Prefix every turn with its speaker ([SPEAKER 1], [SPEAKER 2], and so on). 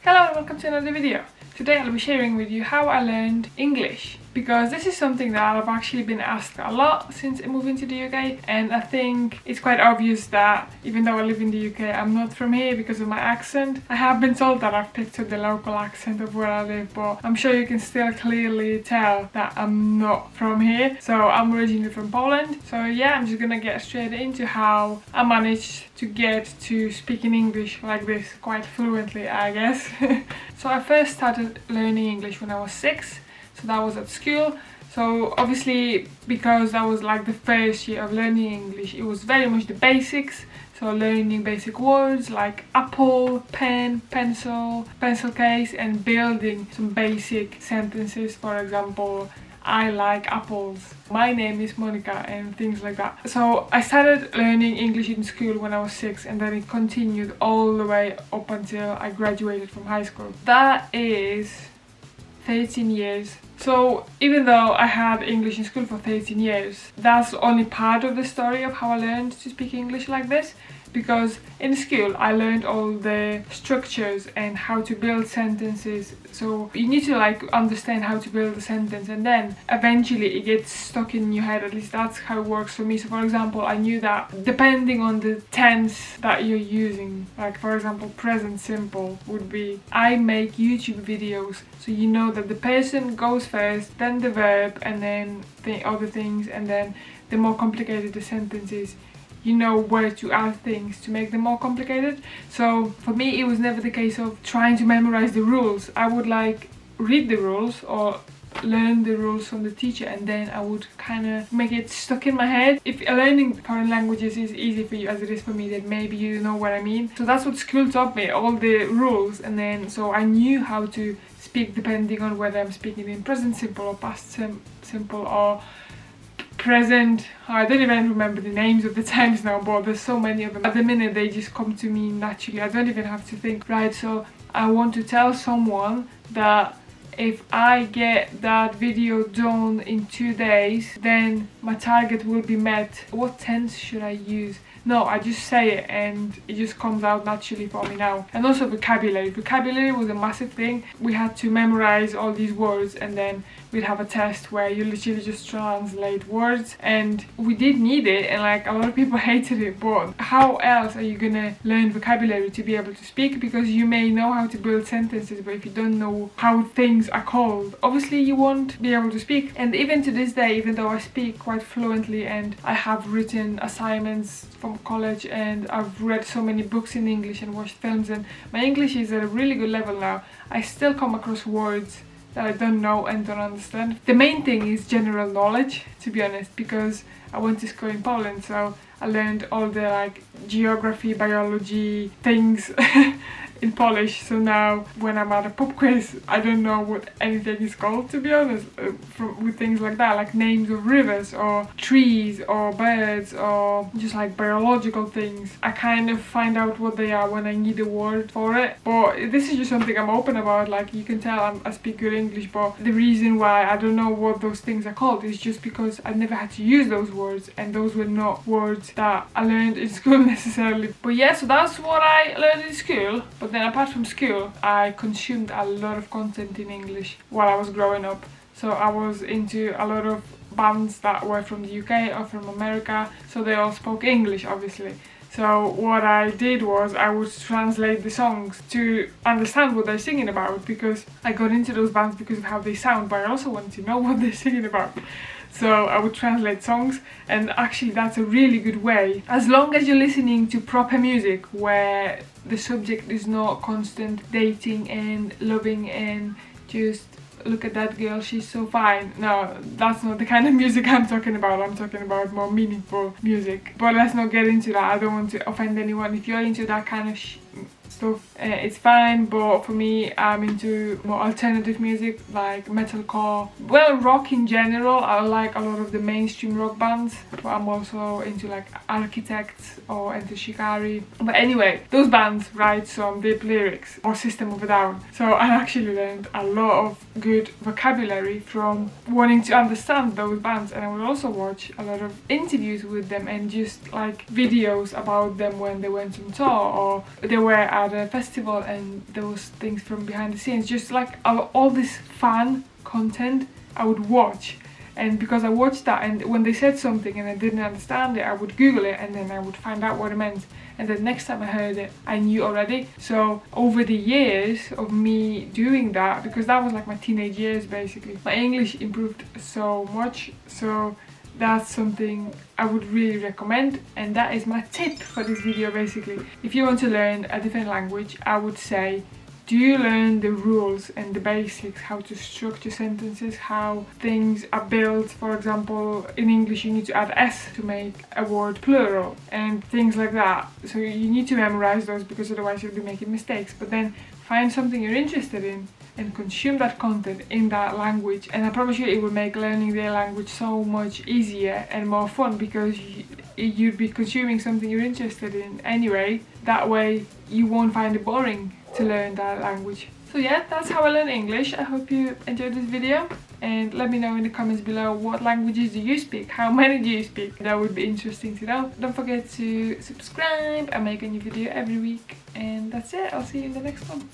[SPEAKER 1] Hello and welcome to another video. Today I'll be sharing with you how I learned English, because this is something that I've actually been asked a lot since moving to the UK, and I think it's quite obvious that even though I live in the UK, I'm not from here because of my accent. I have been told that I've picked up the local accent of where I live, but I'm sure you can still clearly tell that I'm not from here. So I'm originally from Poland. So yeah, I'm just gonna get straight into how I managed to get to speaking English like this quite fluently, I guess. So I first started learning English when I was 6. So that was at school. So obviously, because that was like the first year of learning English, it was very much the basics. So learning basic words like apple, pen, pencil, pencil case, and building some basic sentences. For example, I like apples, my name is Monica, and things like that. So I started learning English in school when I was 6, and then it continued all the way up until I graduated from high school. That is 13 years. So even though I had English in school for 13 years, that's only part of the story of how I learned to speak English like this. Because in school I learned all the structures and how to build sentences. So you need to understand how to build a sentence, and then eventually it gets stuck in your head. At least that's how it works for me. So for example, I knew that depending on the tense that you're using, like for example present simple would be I make YouTube videos. So you know that the person goes first, then the verb, and then the other things, and then the more complicated the sentence is, you know where to add things to make them more complicated. So for me, it was never the case of trying to memorize the rules. I would read the rules or learn the rules from the teacher, and then I would kind of make it stuck in my head. If learning foreign languages is easy for you as it is for me, then maybe you know what I mean. So that's what school taught me, all the rules, and then so I knew how to speak depending on whether I'm speaking in present simple or past simple or present. I don't even remember the names of the times now, but there's so many of them. At the minute they just come to me naturally. I don't even have to think, right, so I want to tell someone that if I get that video done in 2 days, then my target will be met. What tense should I use? No, I just say it and it just comes out naturally for me now. And also vocabulary. Vocabulary was a massive thing. We had to memorize all these words, and then we'd have a test where you literally just translate words, and we did need it, and a lot of people hated it. But how else are you gonna learn vocabulary to be able to speak? Because you may know how to build sentences, but if you don't know how things are called, obviously you won't be able to speak. And even to this day, even though I speak quite fluently and I have written assignments from college and I've read so many books in English and watched films, and my English is at a really good level now, I still come across words that I don't know and don't understand. The main thing is general knowledge, to be honest, because I went to school in Poland, so I learned all the geography, biology things in Polish. So now when I'm at a pub quiz, I don't know what anything is called, to be honest, with things like that, like names of rivers or trees or birds or just biological things. I kind of find out what they are when I need a word for it. But this is just something I'm open about. You can tell I speak good English, but the reason why I don't know what those things are called is just because I never had to use those words, and those were not words that I learned in school necessarily. But yeah, so that's what I learned in school. But then apart from school, I consumed a lot of content in English while I was growing up. So I was into a lot of bands that were from the UK or from America, so they all spoke English, obviously. So what I did was I would translate the songs to understand what they're singing about, because I got into those bands because of how they sound, but I also wanted to know what they're singing about. So I would translate songs, and actually that's a really good way, as long as you're listening to proper music where the subject is not constant dating and loving and just look at that girl, she's so fine. No, that's not the kind of music I'm talking about. I'm talking about more meaningful music. But let's not get into that. I don't want to offend anyone. If you're into that kind of stuff, it's fine, but for me, I'm into more alternative music like metalcore, well, rock in general. I like a lot of the mainstream rock bands, but I'm also into Architects or Enter Shikari. But anyway, those bands write some deep lyrics, or System of a Down. So I actually learned a lot of good vocabulary from wanting to understand those bands, and I would also watch a lot of interviews with them and just videos about them when they went on tour or they were at at a festival and those things from behind the scenes, just like all this fan content I would watch. And because I watched that, and when they said something and I didn't understand it, I would Google it and then I would find out what it meant. And then next time I heard it, I knew already. So over the years of me doing that, because that was like my teenage years basically, my English improved so much. So that's something I would really recommend, and that is my tip for this video basically. If you want to learn a different language, I would say do learn the rules and the basics, how to structure sentences, how things are built. For example, in English you need to add s to make a word plural and things like that. So you need to memorize those, because otherwise you'll be making mistakes. But then find something you're interested in and consume that content in that language, and I promise you it will make learning their language so much easier and more fun, because you'd be consuming something you're interested in anyway. That way you won't find it boring to learn that language. So yeah, that's how I learn English. I hope you enjoyed this video, and let me know in the comments below, what languages do you speak? How many do you speak? That would be interesting to know. Don't forget to subscribe. I make a new video every week, and that's it. I'll see you in the next one.